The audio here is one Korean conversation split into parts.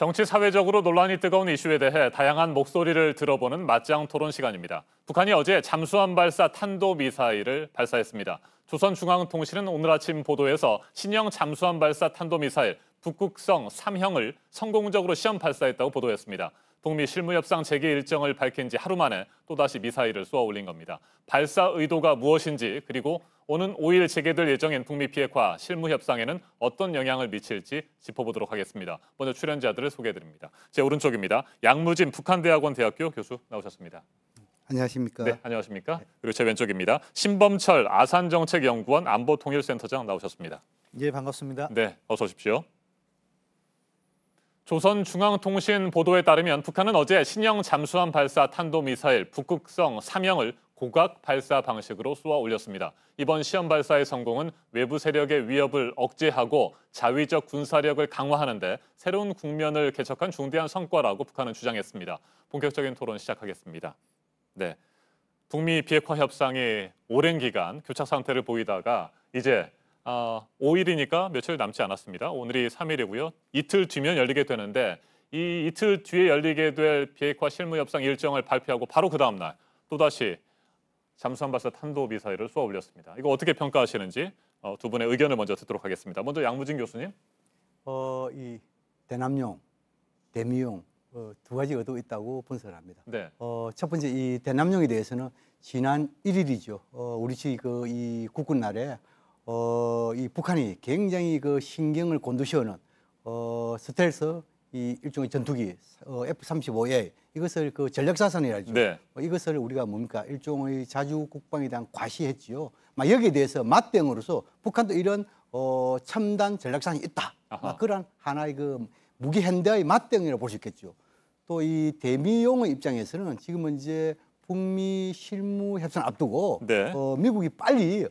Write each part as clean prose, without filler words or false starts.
정치 사회적으로 논란이 뜨거운 이슈에 대해 다양한 목소리를 들어보는 맞짱 토론 시간입니다. 북한이 어제 잠수함 발사 탄도미사일을 발사했습니다. 조선중앙통신은 오늘 아침 보도에서 신형 잠수함 발사 탄도미사일 북극성 3형을 성공적으로 시험 발사했다고 보도했습니다. 북미 실무협상 재개 일정을 밝힌 지 하루 만에 또다시 미사일을 쏘아 올린 겁니다. 발사 의도가 무엇인지, 그리고 오는 5일 재개될 예정인 북미 비핵화 실무협상에는 어떤 영향을 미칠지 짚어보도록 하겠습니다. 먼저 출연자들을 소개해드립니다. 제 오른쪽입니다. 양무진 북한대학원 대학교 교수 나오셨습니다. 안녕하십니까? 네, 안녕하십니까? 그리고 제 왼쪽입니다. 신범철 아산정책연구원 안보통일센터장 나오셨습니다. 예, 반갑습니다. 네, 어서 오십시오. 조선중앙통신 보도에 따르면 북한은 어제 신형 잠수함 발사 탄도미사일 북극성 3형을 고각 발사 방식으로 쏘아 올렸습니다. 이번 시험 발사의 성공은 외부 세력의 위협을 억제하고 자위적 군사력을 강화하는 데 새로운 국면을 개척한 중대한 성과라고 북한은 주장했습니다. 본격적인 토론 시작하겠습니다. 네, 북미 비핵화 협상이 오랜 기간 교착 상태를 보이다가 이제 5일이니까 며칠 남지 않았습니다. 오늘이 3일이고요. 이틀 뒤면 열리게 되는데 이 이틀 뒤에 열리게 될 비핵화 실무협상 일정을 발표하고 바로 그 다음 날 또다시 잠수함 발사 탄도미사일을 쏘아 올렸습니다. 이거 어떻게 평가하시는지 두 분의 의견을 먼저 듣도록 하겠습니다. 먼저 양무진 교수님. 이 대남용, 대미용 두 가지 의도가 있다고 분석을 합니다. 네. 첫 번째 이 대남용에 대해서는 지난 1일이죠. 우리 이 국군날에 이 북한이 굉장히 신경을 곤두세우는 스텔스 이 일종의 전투기 F-35A 이것을 전략사선이라죠. 네. 이것을 우리가 뭡니까 일종의 자주 국방에 대한 과시했지요. 여기에 대해서 맞대응으로서 북한도 이런 첨단 전략사선이 있다. 그런 하나의 무기 현대의 맞대응이라고 볼 수 있겠죠. 또 이 대미용의 입장에서는 지금은 이제 북미 실무 협상 앞두고 네. 미국이 빨리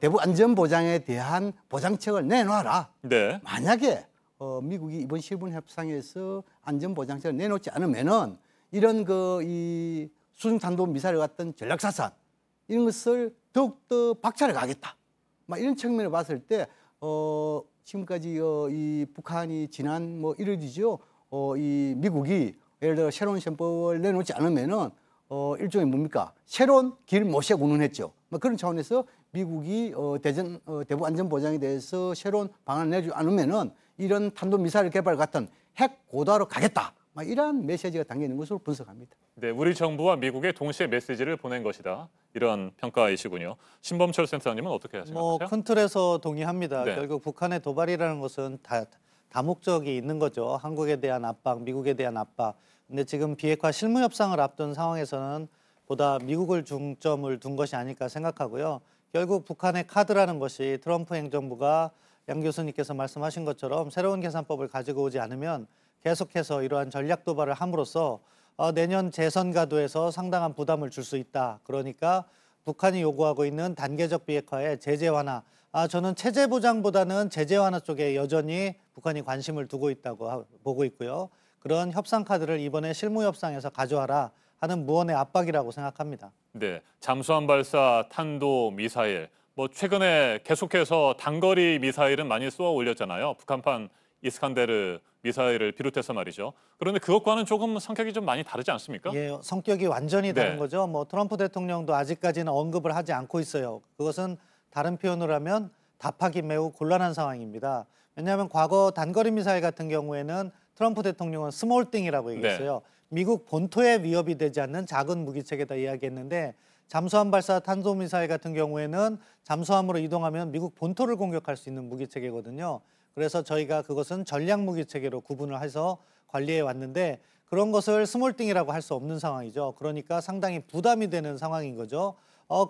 대북 안전 보장에 대한 보장책을 내놔라. 네. 만약에 미국이 이번 실무 협상에서 안전 보장책을 내놓지 않으면은 이런 이 수중 탄도 미사일 같은 전략사산 이런 것을 더욱더 박차를 가겠다. 이런 측면을 봤을 때 지금까지 이 북한이 지난 1일이죠. 이 미국이 예를 들어 새로운 셈법을 내놓지 않으면은 일종의 뭡니까 새로운 길 모색 운운했죠. 그런 차원에서 미국이 대북 안전 보장에 대해서 새로운 방안을 내지 않으면은 이런 탄도 미사일 개발 같은 핵 고도화로 가겠다. 이러한 메시지가 담겨 있는 것으로 분석합니다. 네, 우리 정부와 미국에 동시에 메시지를 보낸 것이다. 이런 평가이시군요. 신범철 센터장님은 어떻게 생각하세요? 큰 틀에서 동의합니다. 네. 결국 북한의 도발이라는 것은 다목적이 있는 거죠. 한국에 대한 압박, 미국에 대한 압박. 근데 지금 비핵화 실무 협상을 앞둔 상황에서는 보다 미국을 중점을 둔 것이 아닐까 생각하고요. 결국 북한의 카드라는 것이 트럼프 행정부가 양 교수님께서 말씀하신 것처럼 새로운 계산법을 가지고 오지 않으면 계속해서 이러한 전략 도발을 함으로써 내년 재선 가도에서 상당한 부담을 줄 수 있다. 그러니까 북한이 요구하고 있는 단계적 비핵화의 제재 완화. 저는 체제 보장보다는 제재 완화 쪽에 여전히 북한이 관심을 두고 있다고 보고 있고요. 그런 협상 카드를 이번에 실무 협상에서 가져와라 하는 무언의 압박이라고 생각합니다. 네, 잠수함 발사 탄도 미사일. 최근에 계속해서 단거리 미사일은 많이 쏘아 올렸잖아요. 북한판 이스칸데르 미사일을 비롯해서 말이죠. 그런데 그것과는 조금 성격이 좀 많이 다르지 않습니까? 예, 성격이 완전히 다른 네. 거죠. 트럼프 대통령도 아직까지는 언급을 하지 않고 있어요. 그것은 다른 표현으로 하면 답하기 매우 곤란한 상황입니다. 왜냐하면 과거 단거리 미사일 같은 경우에는 트럼프 대통령은 스몰띵이라고 얘기했어요. 미국 본토에 위협이 되지 않는 작은 무기체계다 이야기했는데 잠수함 발사 탄도미사일 같은 경우에는 잠수함으로 이동하면 미국 본토를 공격할 수 있는 무기체계거든요. 그래서 저희가 그것은 전략 무기체계로 구분을 해서 관리해 왔는데 그런 것을 스몰띵이라고 할 수 없는 상황이죠. 그러니까 상당히 부담이 되는 상황인 거죠.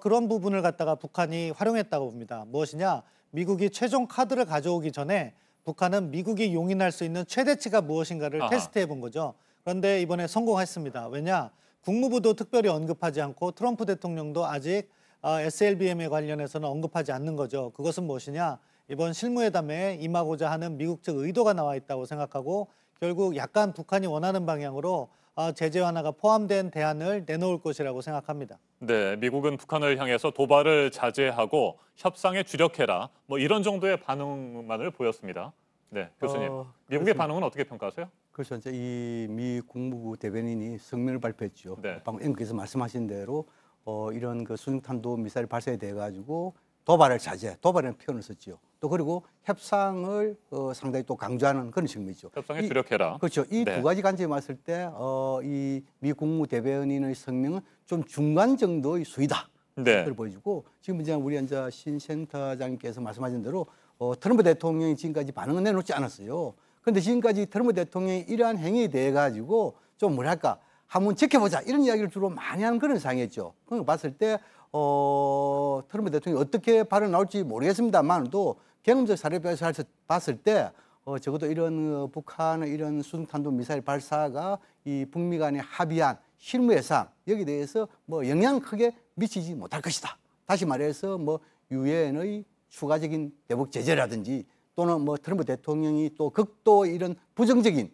그런 부분을 갖다가 북한이 활용했다고 봅니다. 무엇이냐? 미국이 최종 카드를 가져오기 전에 북한은 미국이 용인할 수 있는 최대치가 무엇인가를 테스트해 본 거죠. 그런데 이번에 성공했습니다. 왜냐? 국무부도 특별히 언급하지 않고 트럼프 대통령도 아직 SLBM에 관련해서는 언급하지 않는 거죠. 그것은 무엇이냐? 이번 실무회담에 임하고자 하는 미국 측 의도가 나와 있다고 생각하고 결국 약간 북한이 원하는 방향으로 제재 완화가 포함된 대안을 내놓을 것이라고 생각합니다. 네, 미국은 북한을 향해서 도발을 자제하고 협상에 주력해라. 이런 정도의 반응만을 보였습니다. 네, 교수님. 어, 미국의 그렇습니다. 반응은 어떻게 평가하세요? 그래서 이제 이 미 국무부 대변인이 성명을 발표했죠. 네. 방금 앵커께서 말씀하신 대로 이런 그 수중탄도 미사일 발사에 대해 가지고 도발을 자제, 도발이라는 표현을 썼죠. 또 그리고 협상을 상당히 또 강조하는 그런 측면이죠. 협상에 이- 주력해라. 그렇죠. 이 네. 두 가지 관점에 봤을 때 이 미 국무 대변인의 성명은 좀 중간 정도의 수위다. 네. 그걸 보여주고 지금 이제 우리 이제 신 센터장님께서 말씀하신 대로 트럼프 대통령이 지금까지 반응을 내놓지 않았어요. 그런데 지금까지 트럼프 대통령이 이러한 행위에 대해 가지고 좀 뭐랄까 한번 지켜보자 이런 이야기를 주로 많이 하는 그런 상황이었죠. 그걸 봤을 때 트럼프 대통령이 어떻게 발언 나올지 모르겠습니다만도 경험적 사례에서 봤을 때 적어도 이런 북한의 이런 수중탄도 미사일 발사가 이 북미 간에 합의한 실무 예상 여기에 대해서 뭐 영향 크게 미치지 못할 것이다. 다시 말해서 뭐 유엔의 추가적인 대북 제재라든지 또는 뭐 트럼프 대통령이 또 극도 이런 부정적인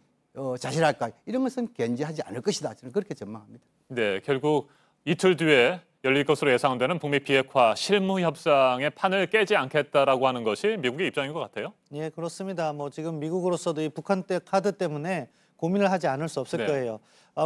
자실할까 이런 것은 견제하지 않을 것이다. 저는 그렇게 전망합니다. 네, 결국 이틀 뒤에 열릴 것으로 예상되는 북미 비핵화 실무 협상의 판을 깨지 않겠다라고 하는 것이 미국의 입장인 것 같아요. 예, 그렇습니다. 뭐 지금 미국으로서도 이 북한 때 카드 때문에 고민을 하지 않을 수 없을 네. 거예요.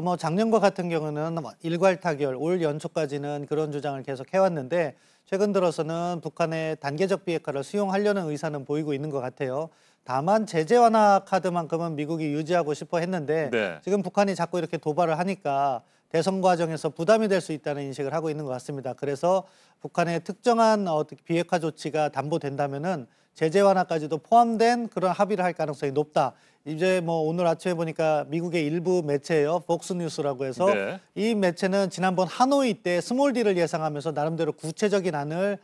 뭐 작년과 같은 경우는 일괄 타결, 올 연초까지는 그런 주장을 계속 해왔는데 최근 들어서는 북한의 단계적 비핵화를 수용하려는 의사는 보이고 있는 것 같아요. 다만 제재 완화 카드만큼은 미국이 유지하고 싶어 했는데 네. 지금 북한이 자꾸 이렇게 도발을 하니까 대선 과정에서 부담이 될 수 있다는 인식을 하고 있는 것 같습니다. 그래서 북한의 특정한 비핵화 조치가 담보된다면은 제재 완화까지도 포함된 그런 합의를 할 가능성이 높다. 이제 뭐 오늘 아침에 보니까 미국의 일부 매체예요, 폭스뉴스라고 해서 네. 이 매체는 지난번 하노이 때 스몰 딜을 예상하면서 나름대로 구체적인 안을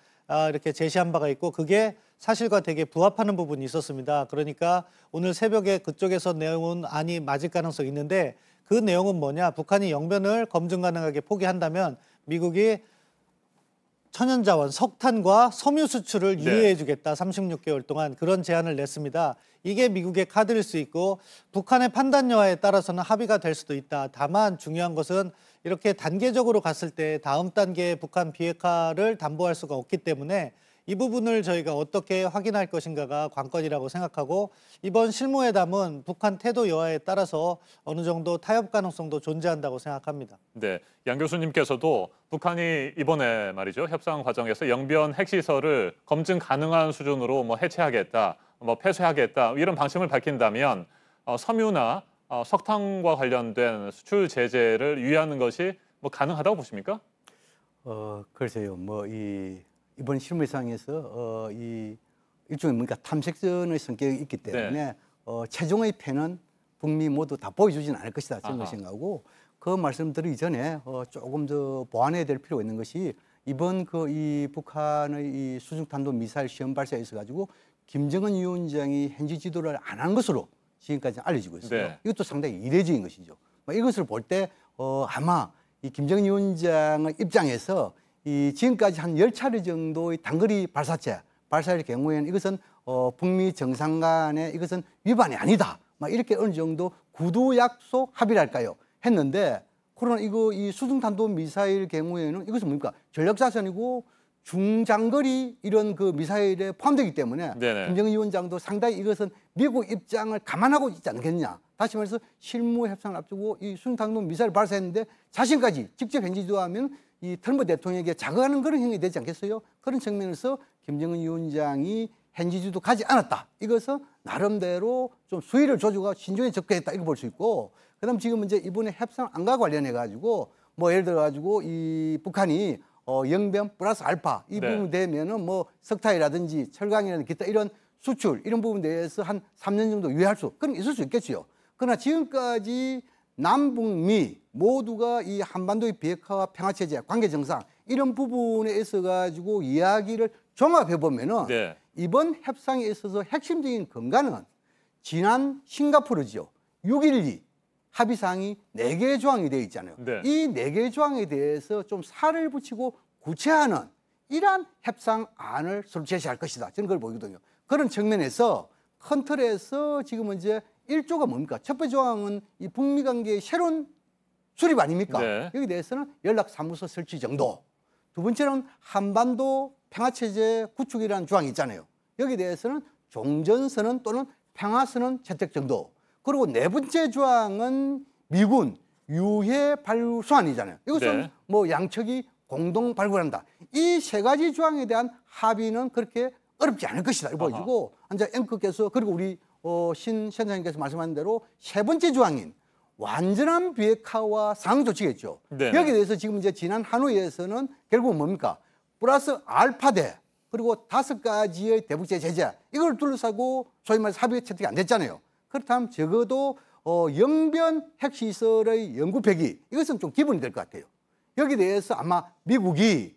이렇게 제시한 바가 있고 그게 사실과 되게 부합하는 부분이 있었습니다. 그러니까 오늘 새벽에 그쪽에서 내온 안이 맞을 가능성이 있는데 그 내용은 뭐냐? 북한이 영변을 검증 가능하게 포기한다면 미국이 천연자원, 석탄과 섬유 수출을 네. 유예해 주겠다. 36개월 동안 그런 제안을 냈습니다. 이게 미국의 카드일 수 있고 북한의 판단 여하에 따라서는 합의가 될 수도 있다. 다만 중요한 것은 이렇게 단계적으로 갔을 때 다음 단계의 북한 비핵화를 담보할 수가 없기 때문에 이 부분을 저희가 어떻게 확인할 것인가가 관건이라고 생각하고 이번 실무회담은 북한 태도 여하에 따라서 어느 정도 타협 가능성도 존재한다고 생각합니다. 네, 양 교수님께서도 북한이 이번에 말이죠 협상 과정에서 영변 핵시설을 검증 가능한 수준으로 뭐 해체하겠다, 뭐 폐쇄하겠다 이런 방침을 밝힌다면 섬유나 석탄과 관련된 수출 제재를 유예하는 것이 뭐 가능하다고 보십니까? 글쎄요. 뭐 이번 실무상에서 이 일종의 뭔가 탐색전의 성격이 있기 때문에 최종의 패는 북미 모두 다 보여주지는 않을 것이다 저는 아하. 생각하고 그 말씀드리기 전에 조금 더 보완해야 될 필요가 있는 것이 이번 이 북한의 이 수중탄도 미사일 시험 발사에 있어 가지고 김정은 위원장이 현지 지도를 안 한 것으로 지금까지 알려지고 있어요. 네. 이것도 상당히 이례적인 것이죠. 이것을 볼 때 아마 이 김정은 위원장의 입장에서 이 지금까지 한 10차례 정도의 단거리 발사일 경우에는 이것은 북미 정상 간의 이것은 위반이 아니다. 막 이렇게 어느 정도 구두 약속 합의랄까요? 했는데 그러나 이 수중탄도 미사일 경우에는 이것은 뭡니까? 전략자산이고 중장거리 이런 그 미사일에 포함되기 때문에 네네. 김정은 위원장도 상당히 이것은 미국 입장을 감안하고 있지 않겠냐. 다시 말해서 실무 협상을 앞두고 이 수중탄도 미사일 발사했는데 자신까지 직접 현지 지도하면 이 트럼프 대통령에게 자극하는 그런 행위 되지 않겠어요? 그런 측면에서 김정은 위원장이 현지 지도 가지 않았다. 이것은 나름대로 좀 수위를 조주가 신중히 접근했다. 이거 볼 수 있고 그다음 지금 이제 이번에 협상 안과 관련해 가지고 뭐 예를 들어 가지고 이 북한이 영변 플러스 알파 이 네. 부분 되면은 뭐 석탄이라든지 철강이라든지 기타 이런 수출 이런 부분에 대해서 한 3년 정도 유예할 수 그런 게 있을 수 있겠지요. 그러나 지금까지 남북미 모두가 이 한반도의 비핵화와 평화체제, 관계 정상 이런 부분에 있어 가지고 이야기를 종합해 보면은 네. 이번 협상에 있어서 핵심적인 근간은 지난 싱가포르지요. 6.12 합의사항이 4개의 조항이 되어 있잖아요. 네. 이 4개의 조항에 대해서 좀 살을 붙이고 구체화하는 이러한 협상안을 서로 제시할 것이다. 저는 그걸 보거든요. 그런 측면에서 큰 틀에서 지금 이제 1조가 뭡니까? 첫 번째 조항은 이 북미 관계의 새로운 수립 아닙니까? 네. 여기 대해서는 연락사무소 설치 정도. 두 번째는 한반도 평화체제 구축이라는 조항이 있잖아요. 여기 대해서는 종전선언 또는 평화선언 채택 정도. 그리고 네 번째 조항은 미군 유해 발수안이잖아요. 이것은 네. 뭐 양측이 공동 발굴한다. 이 세 가지 조항에 대한 합의는 그렇게 어렵지 않을 것이다. 이거 보여주고 이제 앵커께서 그리고 우리 신 센터장님께서 말씀하신 대로 세 번째 조항인 완전한 비핵화와 상응 조치겠죠. 네. 여기에 대해서 지금 이제 지난 하노이에서는 결국 뭡니까? 플러스 알파대 그리고 5가지의 대북제 제재 이걸 둘러싸고 소위 말해서 합의 채택이 안 됐잖아요. 그렇다면 적어도 영변 핵시설의 영구 폐기 이것은 좀 기본이 될 것 같아요. 여기에 대해서 아마 미국이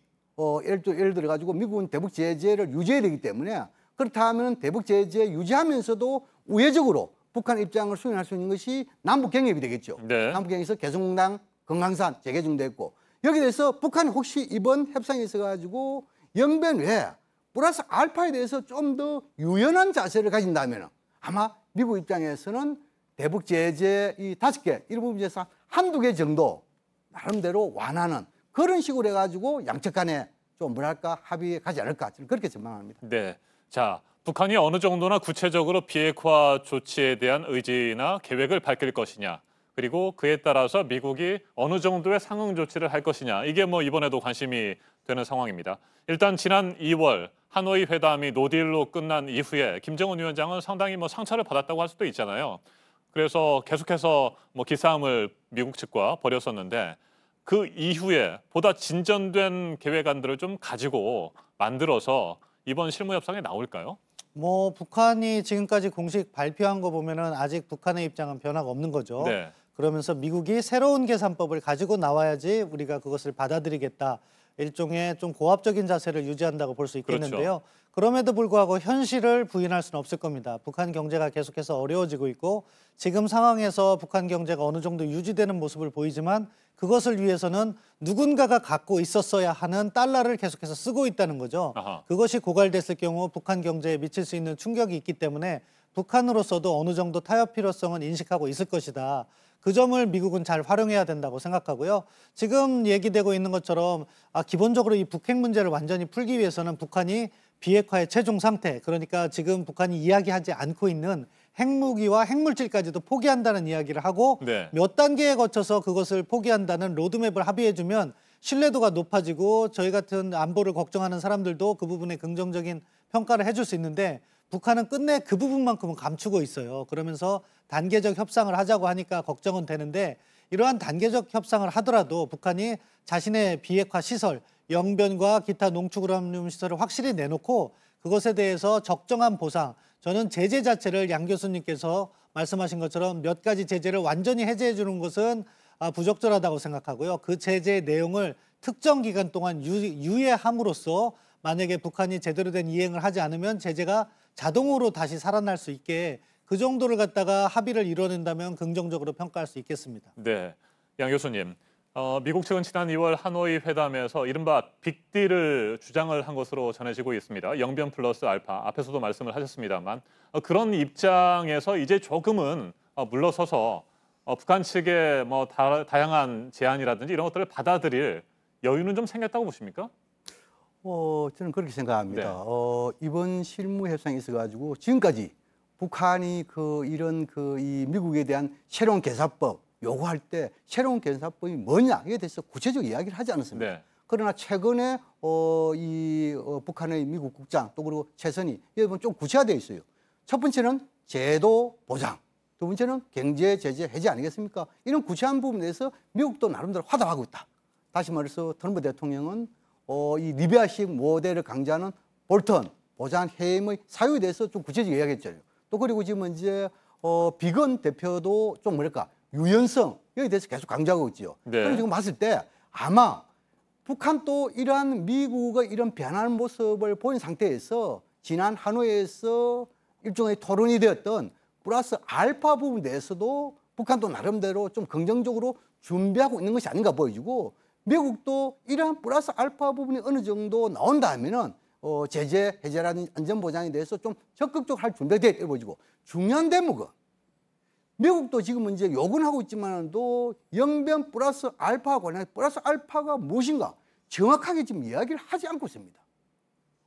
예를 들어 가지고 미국은 대북 제재를 유지해야 되기 때문에 그렇다면 대북 제재 유지하면서도 우회적으로 북한 입장을 수용할 수 있는 것이 남북 경협이 되겠죠. 네. 남북 경협에서 개성공단, 금강산 재개정됐고 여기에 대해서 북한이 혹시 이번 협상에 있어 가지고 영변 외에 플러스 알파에 대해서 좀 더 유연한 자세를 가진다면 아마 미국 입장에서는 대북 제재 이 5개 이런 부분에서 한두 개 정도 나름대로 완화하는 그런 식으로 해가지고 양측 간에 좀 뭐랄까 합의에 가지 않을까 그렇게 전망합니다. 네. 자, 북한이 어느 정도나 구체적으로 비핵화 조치에 대한 의지나 계획을 밝힐 것이냐. 그리고 그에 따라서 미국이 어느 정도의 상응 조치를 할 것이냐. 이게 뭐 이번에도 관심이 되는 상황입니다. 일단 지난 2월 하노이 회담이 노딜로 끝난 이후에 김정은 위원장은 상당히 뭐 상처를 받았다고 할 수도 있잖아요. 그래서 계속해서 뭐 기싸움을 미국 측과 벌였었는데 그 이후에 보다 진전된 계획안들을 좀 가지고 만들어서 이번 실무 협상에 나올까요? 뭐 북한이 지금까지 공식 발표한 거 보면은 아직 북한의 입장은 변화가 없는 거죠. 네. 그러면서 미국이 새로운 계산법을 가지고 나와야지 우리가 그것을 받아들이겠다. 일종의 좀 고압적인 자세를 유지한다고 볼 수 있겠는데요. 그럼에도 불구하고 현실을 부인할 수는 없을 겁니다. 북한 경제가 계속해서 어려워지고 있고 지금 상황에서 북한 경제가 어느 정도 유지되는 모습을 보이지만 그것을 위해서는 누군가가 갖고 있었어야 하는 달러를 계속해서 쓰고 있다는 거죠. 아하. 그것이 고갈됐을 경우 북한 경제에 미칠 수 있는 충격이 있기 때문에 북한으로서도 어느 정도 타협 필요성은 인식하고 있을 것이다. 그 점을 미국은 잘 활용해야 된다고 생각하고요. 지금 얘기되고 있는 것처럼 기본적으로 이 북핵 문제를 완전히 풀기 위해서는 북한이 비핵화의 최종 상태, 그러니까 지금 북한이 이야기하지 않고 있는 핵무기와 핵물질까지도 포기한다는 이야기를 하고 네. 몇 단계에 거쳐서 그것을 포기한다는 로드맵을 합의해주면 신뢰도가 높아지고 저희 같은 안보를 걱정하는 사람들도 그 부분에 긍정적인 평가를 해줄 수 있는데 북한은 끝내 그 부분만큼은 감추고 있어요. 그러면서 단계적 협상을 하자고 하니까 걱정은 되는데 이러한 단계적 협상을 하더라도 북한이 자신의 비핵화 시설, 영변과 기타 농축우라늄 시설을 확실히 내놓고 그것에 대해서 적정한 보상, 저는 제재 자체를 양 교수님께서 말씀하신 것처럼 몇 가지 제재를 완전히 해제해 주는 것은 부적절하다고 생각하고요. 그 제재의 내용을 특정 기간 동안 유예함으로써 만약에 북한이 제대로 된 이행을 하지 않으면 제재가 자동으로 다시 살아날 수 있게 그 정도를 갖다가 합의를 이뤄낸다면 긍정적으로 평가할 수 있겠습니다. 네, 양 교수님. 미국 측은 지난 2월 하노이 회담에서 이른바 빅딜을 주장을 한 것으로 전해지고 있습니다. 영변 플러스 알파, 앞에서도 말씀을 하셨습니다만 그런 입장에서 이제 조금은 물러서서 북한 측의 뭐 다양한 제안이라든지 이런 것들을 받아들일 여유는 좀 생겼다고 보십니까? 저는 그렇게 생각합니다. 네. 이번 실무 협상이 있어가지고 지금까지 북한이 이런 이 미국에 대한 새로운 계산법 요구할 때 새로운 계산법이 뭐냐 이에 대해서 구체적 이야기를 하지 않았습니다. 네. 그러나 최근에 북한의 미국 국장 또 그리고 최선희 이에 보면 좀 구체화되어 있어요. 첫 번째는 제도 보장, 두 번째는 경제 제재 해제 아니겠습니까? 이런 구체한 부분에 대해서 미국도 나름대로 화답하고 있다. 다시 말해서 트럼프 대통령은 이 리비아식 모델을 강조하는 볼턴 보장 해임의 사유에 대해서 좀 구체적으로 이야기했잖아요. 또 그리고 지금 이제 비건 대표도 좀 뭐랄까 유연성 여기에 대해서 계속 강조하고 있죠. 네. 그럼 지금 봤을 때 아마 북한도 이러한 미국의 이런 변하는 모습을 보인 상태에서 지난 하노이에서 일종의 토론이 되었던 플러스 알파 부분에 대해서도 북한도 나름대로 좀 긍정적으로 준비하고 있는 것이 아닌가 보여지고 미국도 이러한 플러스 알파 부분이 어느 정도 나온다 하면은 제재 해제라는 안전 보장에 대해서 좀 적극적으로 할 준비가 되어 보여지고 중요한 대목은 미국도 지금 이제 욕은 하고 있지만도 영변 플러스 알파와 관련해서 플러스 알파가 무엇인가 정확하게 지금 이야기를 하지 않고 있습니다.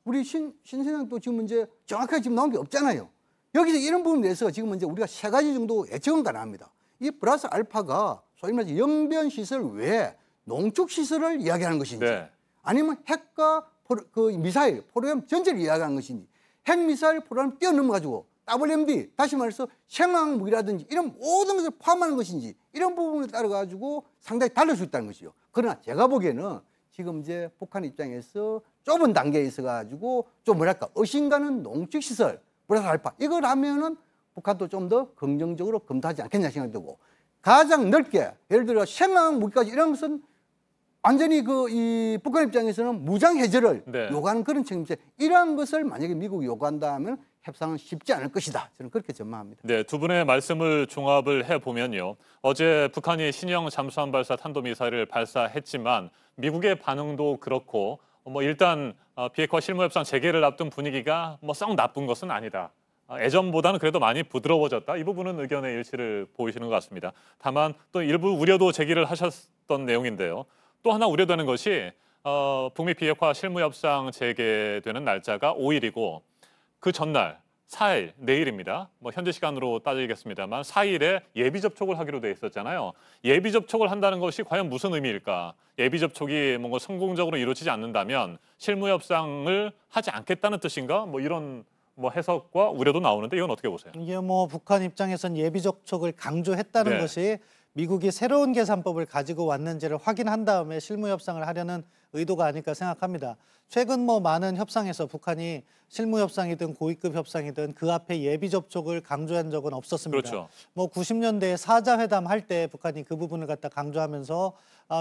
우리 신 선생도 지금 이제 정확하게 지금 나온 게 없잖아요. 여기서 이런 부분에 대해서 지금 이제 우리가 세 가지 정도 예측은 가능합니다. 이 플러스 알파가 소위 말해서 영변 시설 외에 농축 시설을 이야기하는 것인지, 네. 아니면 핵과 그 미사일, 프로그램 전체를 이야기하는 것인지, 핵 미사일 프로그램 뛰어넘어가지고 WMD, 다시 말해서 생화학 무기라든지 이런 모든 것을 포함하는 것인지, 이런 부분에 따라 가지고 상당히 다를 수 있다는 것이죠. 그러나 제가 보기에는 지금 이제 북한 입장에서 좁은 단계에 있어 가지고 좀 뭐랄까 의심가는 농축 시설 플러스 알파 이걸 하면은 북한도 좀 더 긍정적으로 검토하지 않겠냐 생각이 들고, 가장 넓게 예를 들어 생화학 무기까지 이런 것은 완전히 이 북한 입장에서는 무장 해제를 네. 요구하는 그런 책임제, 이러한 것을 만약에 미국이 요구한다 하면 협상은 쉽지 않을 것이다. 저는 그렇게 전망합니다. 네, 두 분의 말씀을 종합을 해보면요. 어제 북한이 신형 잠수함 발사 탄도미사일을 발사했지만 미국의 반응도 그렇고 일단 비핵화 실무협상 재개를 앞둔 분위기가 썩 나쁜 것은 아니다. 예전보다는 그래도 많이 부드러워졌다. 이 부분은 의견의 일치를 보이시는 것 같습니다. 다만 또 일부 우려도 제기를 하셨던 내용인데요. 또 하나 우려되는 것이 북미 비핵화 실무협상 재개되는 날짜가 5일이고 그 전날 4일, 내일입니다. 현재 시간으로 따지겠습니다만 4일에 예비 접촉을 하기로 돼 있었잖아요. 예비 접촉을 한다는 것이 과연 무슨 의미일까? 예비 접촉이 뭔가 성공적으로 이루어지지 않는다면 실무협상을 하지 않겠다는 뜻인가? 이런 해석과 우려도 나오는데 이건 어떻게 보세요? 이게 북한 입장에선 예비 접촉을 강조했다는 네. 것이 미국이 새로운 계산법을 가지고 왔는지를 확인한 다음에 실무 협상을 하려는 의도가 아닐까 생각합니다. 최근 많은 협상에서 북한이 실무 협상이든 고위급 협상이든 그 앞에 예비 접촉을 강조한 적은 없었습니다. 그렇죠. 90년대에 사자 회담 할 때 북한이 그 부분을 갖다 강조하면서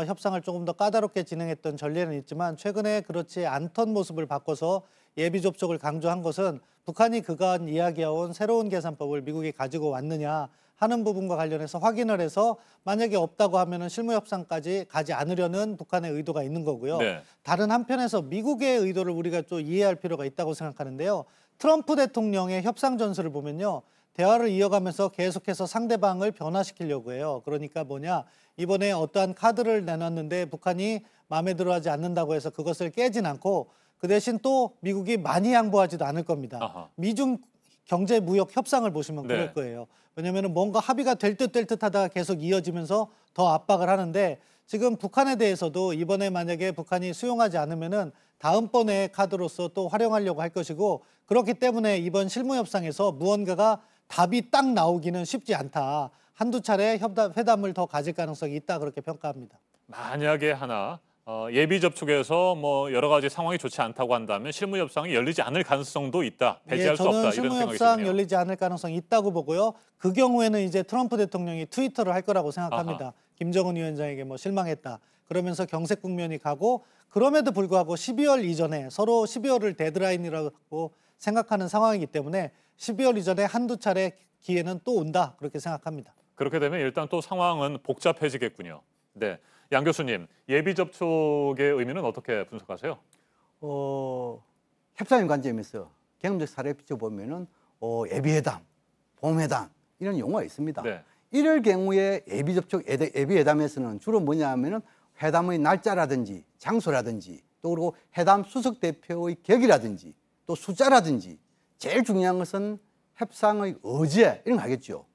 협상을 조금 더 까다롭게 진행했던 전례는 있지만 최근에 그렇지 않던 모습을 바꿔서 예비 접촉을 강조한 것은 북한이 그간 이야기해온 새로운 계산법을 미국이 가지고 왔느냐 하는 부분과 관련해서 확인을 해서 만약에 없다고 하면은 실무 협상까지 가지 않으려는 북한의 의도가 있는 거고요. 네. 다른 한편에서 미국의 의도를 우리가 좀 이해할 필요가 있다고 생각하는데요. 트럼프 대통령의 협상 전술을 보면요. 대화를 이어가면서 계속해서 상대방을 변화시키려고 해요. 그러니까 이번에 어떠한 카드를 내놨는데 북한이 마음에 들어하지 않는다고 해서 그것을 깨진 않고 그 대신 또 미국이 많이 양보하지도 않을 겁니다. 아하. 미중 경제 무역 협상을 보시면 네. 그럴 거예요. 왜냐하면 뭔가 합의가 될 듯 하다가 계속 이어지면서 더 압박을 하는데 지금 북한에 대해서도 이번에 만약에 북한이 수용하지 않으면은 다음번에 카드로서 또 활용하려고 할 것이고, 그렇기 때문에 이번 실무 협상에서 무언가가 답이 딱 나오기는 쉽지 않다. 한두 차례 회담을 더 가질 가능성이 있다, 그렇게 평가합니다. 만약에 하나 예비 접촉에서 여러 가지 상황이 좋지 않다고 한다면 실무 협상이 열리지 않을 가능성도 있다. 배제할 수 없다. 저는 이런 실무 협상 생각이시군요. 열리지 않을 가능성이 있다고 보고요. 그 경우에는 이제 트럼프 대통령이 트위터를 할 거라고 생각합니다. 아하. 김정은 위원장에게 실망했다. 그러면서 경색 국면이 가고, 그럼에도 불구하고 12월 이전에 서로 12월을 데드라인이라고 생각하는 상황이기 때문에 12월 이전에 한두 차례 기회는 또 온다, 그렇게 생각합니다. 그렇게 되면 일단 또 상황은 복잡해지겠군요. 네, 양 교수님, 예비 접촉의 의미는 어떻게 분석하세요? 협상의 관점에서 경험적 사례 비춰보면은 예비회담, 봄회담 이런 용어가 있습니다. 네. 이럴 경우에 예비 접촉, 예비회담에서는 주로 뭐냐면은 회담의 날짜라든지 장소라든지 또 그리고 회담 수석 대표의 격이라든지 또 숫자라든지 제일 중요한 것은 협상의 의제 이런 거 하겠죠.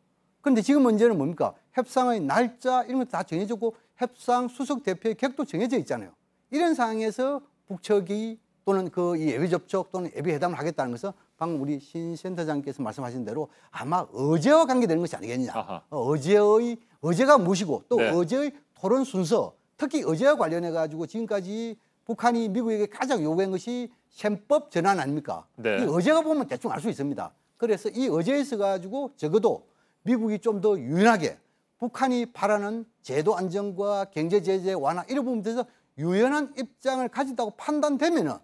그런데 지금 문제는 뭡니까? 협상의 날짜 이런 거 다 정해졌고 협상 수석 대표의 격도 정해져 있잖아요. 이런 상황에서 북측이 또는 이 예비 접촉 또는 예비 회담을 하겠다는 것은 방금 우리 신 센터장께서 말씀하신 대로 아마 의제와 관계되는 것이 아니겠냐. 아하. 의제가 무엇이고 또 네. 의제의 토론 순서, 특히 의제와 관련해 가지고 지금까지 북한이 미국에게 가장 요구한 것이宪법 전환 아닙니까? 네. 이 의제가 보면 대충 알 수 있습니다. 그래서 이 의제에 있어 가지고 적어도 미국이 좀 더 유연하게 북한이 바라는 제도 안정과 경제 제재 완화 이런 부분에서 유연한 입장을 가진다고 판단되면은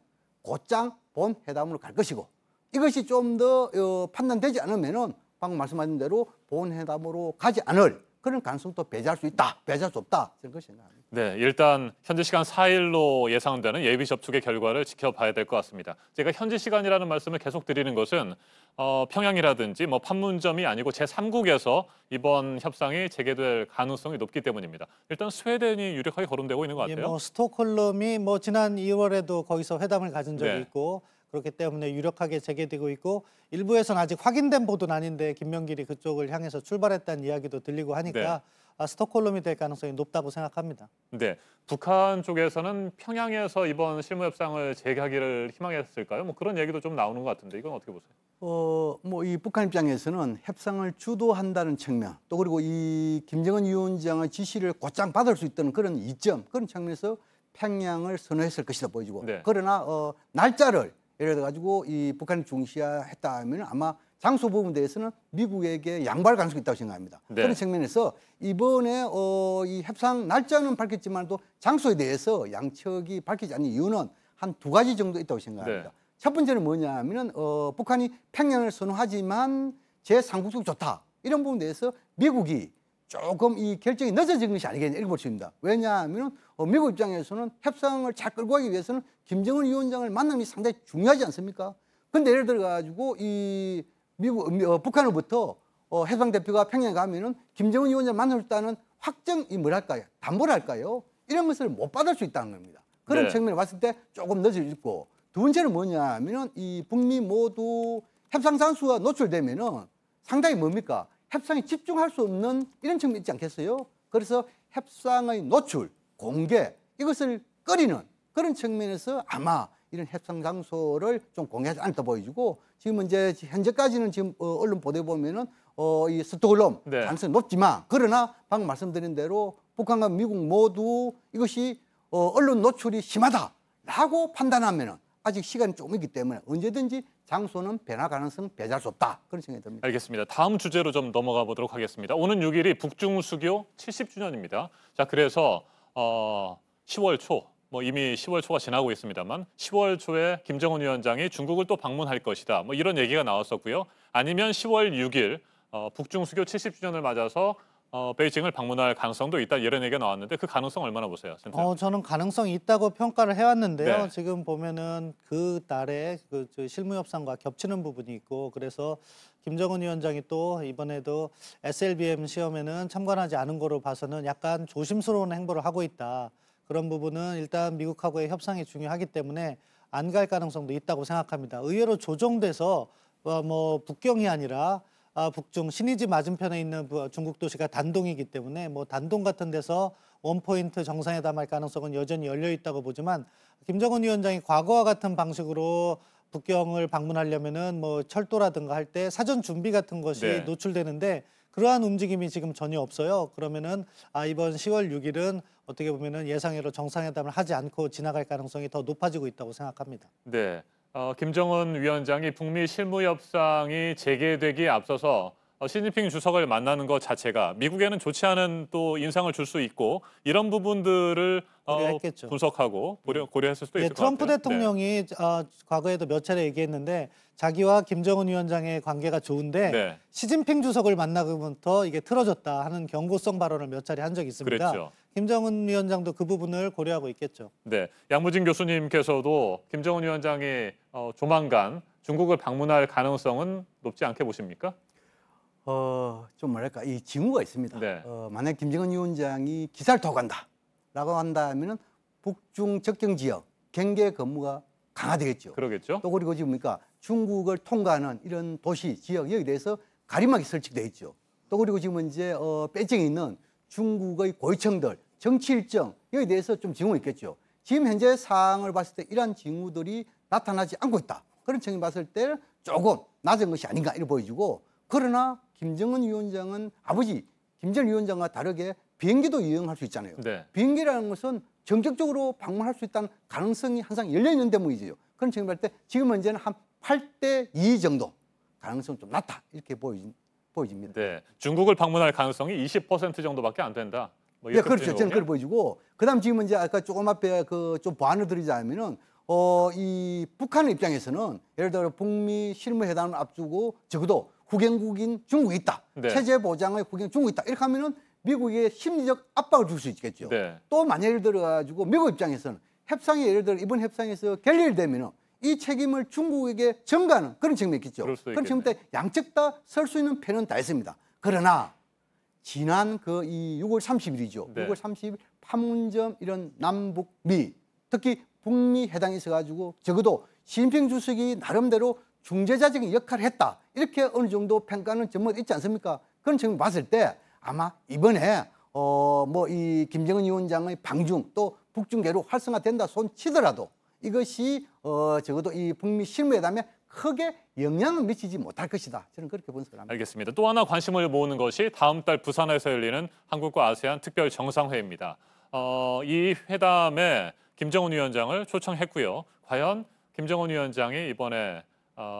곧장 본 회담으로 갈 것이고, 이것이 좀 더 판단되지 않으면은 방금 말씀하신 대로 본 회담으로 가지 않을 그런 가능성도 배제할 수 있다, 배제할 수 없다, 그런 것이 생각합니다. 네, 일단 현재 시간 4일로 예상되는 예비 접촉의 결과를 지켜봐야 될 것 같습니다. 제가 현지 시간이라는 말씀을 계속 드리는 것은 평양이라든지 판문점이 아니고 제3국에서 이번 협상이 재개될 가능성이 높기 때문입니다. 일단 스웨덴이 유력하게 거론되고 있는 것 같아요. 스톡홀름이 지난 2월에도 거기서 회담을 가진 적이 네. 있고, 그렇기 때문에 유력하게 재개되고 있고 일부에서는 아직 확인된 보도는 아닌데 김명길이 그쪽을 향해서 출발했다는 이야기도 들리고 하니까 스톡홀름이 될 가능성이 높다고 생각합니다. 네, 북한 쪽에서는 평양에서 이번 실무 협상을 재개하기를 희망했을까요? 뭐 그런 얘기도 좀 나오는 것 같은데 이건 어떻게 보세요? 뭐 이 북한 입장에서는 협상을 주도한다는 측면, 또 그리고 이 김정은 위원장의 지시를 곧장 받을 수 있다는 그런 이점, 그런 측면에서 평양을 선호했을 것이다 보여지고, 네. 그러나 날짜를 예를 들어 가지고 이 북한이 중시했다 하면 아마 장소 부분에 대해서는 미국에게 양보할 가능성이 있다고 생각합니다. 네. 그런 측면에서 이번에 이 협상 날짜는 밝혔지만도 장소에 대해서 양측이 밝히지 않는 이유는 한 두 가지 정도 있다고 생각합니다. 네. 첫 번째는 뭐냐 하면은 북한이 평양을 선호하지만 제3국적 좋다 이런 부분에 대해서 미국이 조금 이 결정이 늦어진 것이 아니겠냐 이렇게 볼 수 있습니다. 왜냐하면 미국 입장에서는 협상을 잘 끌고 가기 위해서는 김정은 위원장을 만남이 상당히 중요하지 않습니까? 근데 예를 들어 가지고 이 북한으로부터 해상 대표가 평양 가면은 김정은 위원장 만날 수 있다는 확정이 뭐랄까요? 담보랄까요? 이런 것을 못 받을 수 있다는 겁니다. 그런 네. 측면을 봤을 때 조금 늦어졌고, 두 번째는 뭐냐 하면은 이 북미 모두 협상 장소가 노출되면은 상당히 뭡니까? 협상에 집중할 수 없는 이런 측면이 있지 않겠어요? 그래서 협상의 노출, 공개 이것을 꺼리는 그런 측면에서 아마 이런 협상 장소를 좀 공개하지 않다 보여지고, 지금 이제 현재까지는 지금 언론 보도에 보면은 이 스톡홀름 네. 가능성이 높지만, 그러나 방금 말씀드린 대로 북한과 미국 모두 이것이 언론 노출이 심하다라고 판단하면은 아직 시간이 조금 있기 때문에 언제든지 장소는 변화 가능성 배제할 수 없다, 그런 생각이 듭니다. 알겠습니다. 다음 주제로 좀 넘어가 보도록 하겠습니다. 오는 6일이 북중 수교 70주년입니다. 자, 그래서 10월 초, 뭐 이미 10월 초가 지나고 있습니다만 10월 초에 김정은 위원장이 중국을 또 방문할 것이다. 뭐 이런 얘기가 나왔었고요. 아니면 10월 6일 북중 수교 70주년을 맞아서 베이징을 방문할 가능성도 있다, 이런 얘기가 나왔는데 그 가능성 얼마나 보세요, 센터? 저는 가능성이 있다고 평가를 해왔는데요. 네. 지금 보면은 그 달에 저 실무 협상과 겹치는 부분이 있고, 그래서 김정은 위원장이 또 이번에도 SLBM 시험에는 참관하지 않은 거로 봐서는 약간 조심스러운 행보를 하고 있다. 그런 부분은 일단 미국하고의 협상이 중요하기 때문에 안 갈 가능성도 있다고 생각합니다. 의외로 조정돼서 뭐 북경이 아니라 북중 신의지 맞은편에 있는 중국 도시가 단동이기 때문에 뭐 단동 같은 데서 원포인트 정상회담 할 가능성은 여전히 열려 있다고 보지만, 김정은 위원장이 과거와 같은 방식으로 북경을 방문하려면은 뭐 철도라든가 할 때 사전 준비 같은 것이 네. 노출되는데 그러한 움직임이 지금 전혀 없어요. 그러면은 이번 10월 6일은 어떻게 보면은 예상외로 정상회담을 하지 않고 지나갈 가능성이 더 높아지고 있다고 생각합니다. 네. 김정은 위원장이 북미 실무 협상이 재개되기에 앞서서 시진핑 주석을 만나는 것 자체가 미국에는 좋지 않은 또 인상을 줄 수 있고, 이런 부분들을 고려했겠죠. 분석하고 고려했을 수도 있을 것 같아요. 트럼프 대통령이 과거에도 몇 차례 얘기했는데 자기와 김정은 위원장의 관계가 좋은데 네. 시진핑 주석을 만나고부터 이게 틀어졌다 하는 경고성 발언을 몇 차례 한 적이 있습니다. 그랬죠. 김정은 위원장도 그 부분을 고려하고 있겠죠. 네, 양무진 교수님께서도 김정은 위원장이 조만간 중국을 방문할 가능성은 높지 않게 보십니까? 좀 뭐랄까 이 징후가 있습니다. 네. 만약 김정은 위원장이 기사를 타고 간다라고 한다면은 북중 접경 지역 경계 근무가 강화되겠죠. 그러겠죠. 또 그리고 지금 뭡니까 중국을 통과하는 이런 도시 지역 여기에 대해서 가림막이 설치돼 있죠. 또 그리고 지금 이제 빼정에 있는 중국의 고위층들 정치 일정 여기에 대해서 좀 징후가 있겠죠. 지금 현재 상황을 봤을 때 이러한 징후들이 나타나지 않고 있다. 그런 측면을 봤을 때 조금 낮은 것이 아닌가 이렇게 보여지고, 그러나 김정은 위원장은 아버지 김정일 위원장과 다르게 비행기도 이용할 수 있잖아요. 네. 비행기라는 것은 정격적으로 방문할 수 있다는 가능성이 항상 열려 있는 대목이죠. 그런 측면을 볼 때 지금 현재는 한 8대 2 정도 가능성이 좀 낮다 이렇게 보여집니다. 네, 중국을 방문할 가능성이 20% 정도밖에 안 된다. 뭐 네, 이렇게 그렇죠. 보이는 저는 그걸 거군요. 보여주고, 그다음 지금 이제 아까 조금 앞에 좀 보완을 드리자면은 이 북한의 입장에서는 예를 들어 북미 실무회담을 앞두고 적어도 후견국인 중국이 있다. 네. 체제 보장의 후견 중국이 있다. 이렇게 하면은 미국에 심리적 압박을 줄 수 있겠죠. 네. 또 만약 예를 들어 가지고 미국 입장에서는 협상이 예를 들어 이번 협상에서 결렬되면은 이 책임을 중국에게 전가하는 그런 측면이 있겠죠. 그럴 수 그런 측면 때 양측 다 설 수 있는 편은 다 했습니다. 그러나 지난 이 6월 30일이죠. 네. 6월 30일 판문점 이런 남북미 특히 북미 회담이 있어가지고 적어도 시진핑 주석이 나름대로 중재자적인 역할을 했다. 이렇게 어느 정도 평가는 전문가 있지 않습니까? 그런 측면 봤을 때 아마 이번에 뭐 이 김정은 위원장의 방중 또 북중계로 활성화된다 손 치더라도 이것이 적어도 이 북미 실무회담에 크게 영향을 미치지 못할 것이다. 저는 그렇게 분석을 합니다. 알겠습니다. 또 하나 관심을 모으는 것이 다음 달 부산에서 열리는 한국과 아세안 특별 정상회의입니다. 이 회담에 김정은 위원장을 초청했고요. 과연 김정은 위원장이 이번에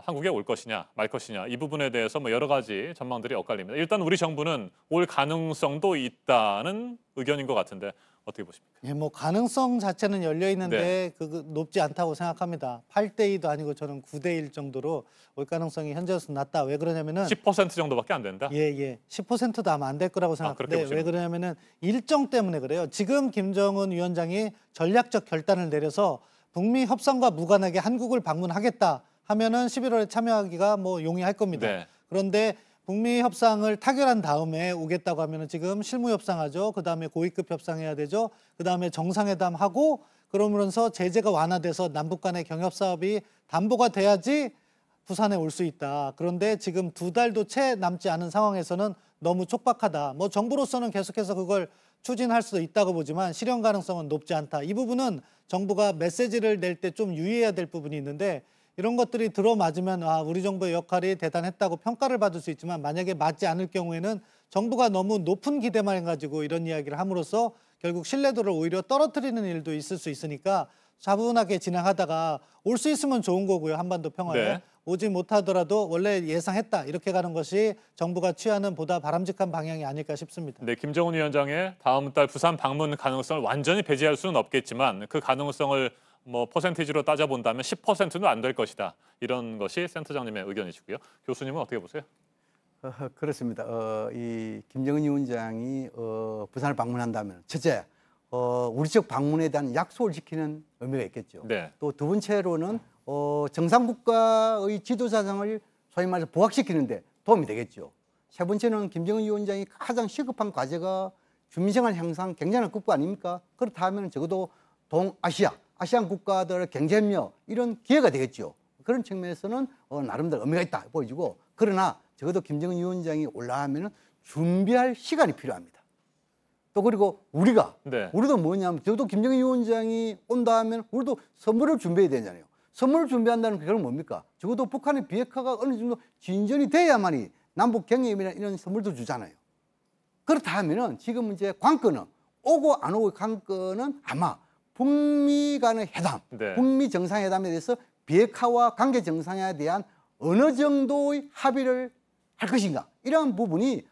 한국에 올 것이냐 말 것이냐 이 부분에 대해서 뭐 여러 가지 전망들이 엇갈립니다. 일단 우리 정부는 올 가능성도 있다는 의견인 것 같은데 어떻게 보십니까? 예, 뭐 가능성 자체는 열려 있는데 네. 그 높지 않다고 생각합니다. 8대 2도 아니고 저는 9대 1 정도로 올 가능성이 현재로서 낮다. 왜 그러냐면은 10% 정도밖에 안 된다? 예. 10%도 아마 안 될 거라고 그렇게 생각하는데 왜 보시는군요. 그러냐면은 일정 때문에 그래요. 지금 김정은 위원장이 전략적 결단을 내려서 북미 협상과 무관하게 한국을 방문하겠다 하면은 11월에 참여하기가 뭐 용이할 겁니다. 네. 그런데 북미 협상을 타결한 다음에 오겠다고 하면은 지금 실무 협상하죠. 그다음에 고위급 협상해야 되죠. 그다음에 정상회담 하고 그러면서 제재가 완화돼서 남북 간의 경협 사업이 담보가 돼야지 부산에 올 수 있다. 그런데 지금 2달도 채 남지 않은 상황에서는 너무 촉박하다. 뭐 정부로서는 계속해서 그걸 추진할 수도 있다고 보지만 실현 가능성은 높지 않다. 이 부분은 정부가 메시지를 낼 때 좀 유의해야 될 부분이 있는데 이런 것들이 들어맞으면 우리 정부의 역할이 대단했다고 평가를 받을 수 있지만 만약에 맞지 않을 경우에는 정부가 너무 높은 기대만 가지고 이런 이야기를 함으로써 결국 신뢰도를 오히려 떨어뜨리는 일도 있을 수 있으니까 차분하게 진행하다가 올 수 있으면 좋은 거고요. 한반도 평화에. 네. 오지 못하더라도 원래 예상했다. 이렇게 가는 것이 정부가 취하는 보다 바람직한 방향이 아닐까 싶습니다. 네, 김정은 위원장의 다음 달 부산 방문 가능성을 완전히 배제할 수는 없겠지만 그 가능성을 뭐 퍼센티지로 따져본다면 10%는 안 될 것이다. 이런 것이 센터장님의 의견이시고요. 교수님은 어떻게 보세요? 그렇습니다. 이 김정은 위원장이 부산을 방문한다면 첫째, 우리 쪽 방문에 대한 약속을 지키는 의미가 있겠죠. 네. 또 두 번째로는 정상국가의 지도자상을 소위 말해서 부각시키는데 도움이 되겠죠. 세 번째는 김정은 위원장이 가장 시급한 과제가 주민생활 향상 경제력 국가 아닙니까? 그렇다면 적어도 동아시아, 아시안 국가들의 경제협력 이런 기회가 되겠죠. 그런 측면에서는 나름대로 의미가 있다 보여지고 그러나 적어도 김정은 위원장이 올라가면 준비할 시간이 필요합니다. 또 그리고 우리도 뭐냐면 적어도 김정은 위원장이 온다 하면 우리도 선물을 준비해야 되잖아요. 선물을 준비한다는 게 그건 뭡니까? 적어도 북한의 비핵화가 어느 정도 진전이 돼야만이 남북 경협이나 이런 선물도 주잖아요. 그렇다 하면은 지금 이제 관건은 오고 안 오고 관건은 아마 북미 간의 회담, 네. 북미 정상회담에 대해서 비핵화와 관계 정상화에 대한 어느 정도의 합의를 할 것인가 이러한 부분이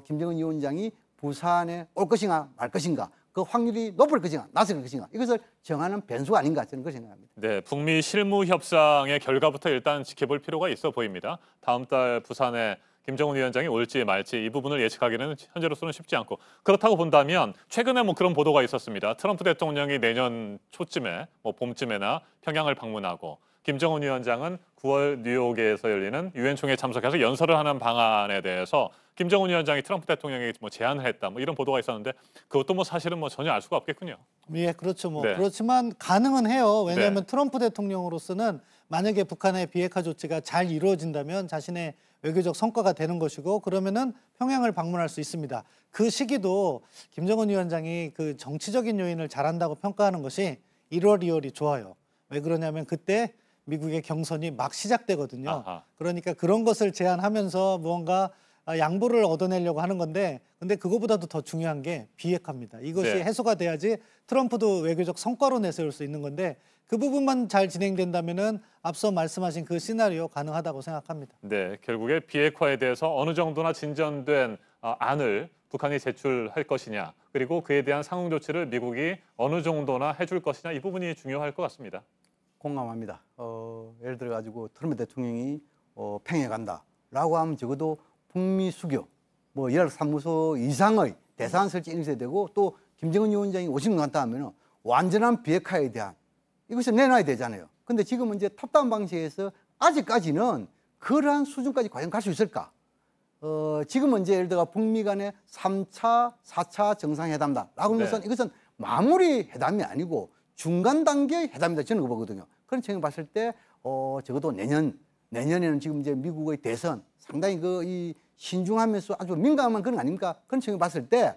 김정은 위원장이 부산에 올 것인가 말 것인가 그 확률이 높을 것인가 낮을 것인가 이것을 정하는 변수가 아닌가 저는 그렇게 생각합니다. 네, 북미 실무 협상의 결과부터 일단 지켜볼 필요가 있어 보입니다. 다음 달 부산에 김정은 위원장이 올지 말지 이 부분을 예측하기는 현재로서는 쉽지 않고 그렇다고 본다면 최근에 뭐 그런 보도가 있었습니다. 트럼프 대통령이 내년 초쯤에 뭐 봄쯤에나 평양을 방문하고 김정은 위원장은 9월 뉴욕에서 열리는 유엔 총회에 참석해서 연설을 하는 방안에 대해서 김정은 위원장이 트럼프 대통령에게 뭐 제안을 했다 뭐 이런 보도가 있었는데 그것도 뭐 사실은 뭐 전혀 알 수가 없겠군요. 예, 그렇죠. 뭐 네. 그렇지만 가능은 해요. 왜냐하면 네. 트럼프 대통령으로서는 만약에 북한의 비핵화 조치가 잘 이루어진다면 자신의 외교적 성과가 되는 것이고 그러면은 평양을 방문할 수 있습니다. 그 시기도 김정은 위원장이 그 정치적인 요인을 잘한다고 평가하는 것이 1월, 2월이 좋아요. 왜 그러냐면 그때 미국의 경선이 막 시작되거든요. 아하. 그러니까 그런 것을 제안하면서 무언가 양보를 얻어내려고 하는 건데 근데 그거보다도 더 중요한 게 비핵화입니다. 이것이 네. 해소가 돼야지 트럼프도 외교적 성과로 내세울 수 있는 건데 그 부분만 잘 진행된다면은 앞서 말씀하신 그 시나리오 가능하다고 생각합니다. 네, 결국에 비핵화에 대해서 어느 정도나 진전된 안을 북한이 제출할 것이냐 그리고 그에 대한 상응 조치를 미국이 어느 정도나 해줄 것이냐 이 부분이 중요할 것 같습니다. 공감합니다. 예를 들어 가지고 트럼프 대통령이 평양에 간다라고 하면 적어도 북미 수교, 뭐 연락사무소 이상의 대사관 설치 있어야 되고 또 김정은 위원장이 워싱턴 갔다 하면은 완전한 비핵화에 대한 이것을 내놔야 되잖아요. 근데 지금은 이제 탑다운 방식에서 아직까지는 그러한 수준까지 과연 갈 수 있을까? 지금은 이제 예를 들어 북미 간의 3차, 4차 정상회담다라고 하는 것은 네. 이것은 마무리 회담이 아니고 중간 단계의 회담이다 저는 그거 보거든요. 그런 측면을 봤을 때 적어도 내년에는 지금 이제 미국의 대선 상당히 이 신중하면서 아주 민감한 그런 거 아닙니까? 그런 측면에 봤을 때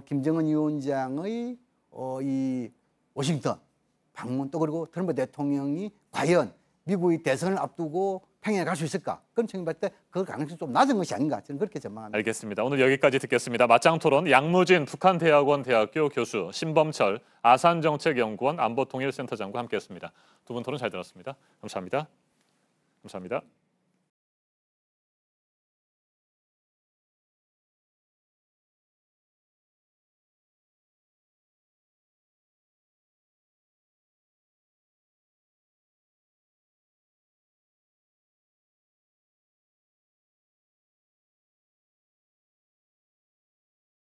김정은 위원장의 이 워싱턴 방문 또 그리고 트럼프 대통령이 과연 미국의 대선을 앞두고 평양에 갈 수 있을까? 그런 측면에 봤을 때 그 가능성이 좀 낮은 것이 아닌가 저는 그렇게 전망합니다. 알겠습니다. 오늘 여기까지 듣겠습니다. 맞짱 토론 양무진 북한대학원 대학교 교수, 신범철 아산정책연구원 안보통일센터장과 함께했습니다. 두 분 토론 잘 들었습니다. 감사합니다. 감사합니다.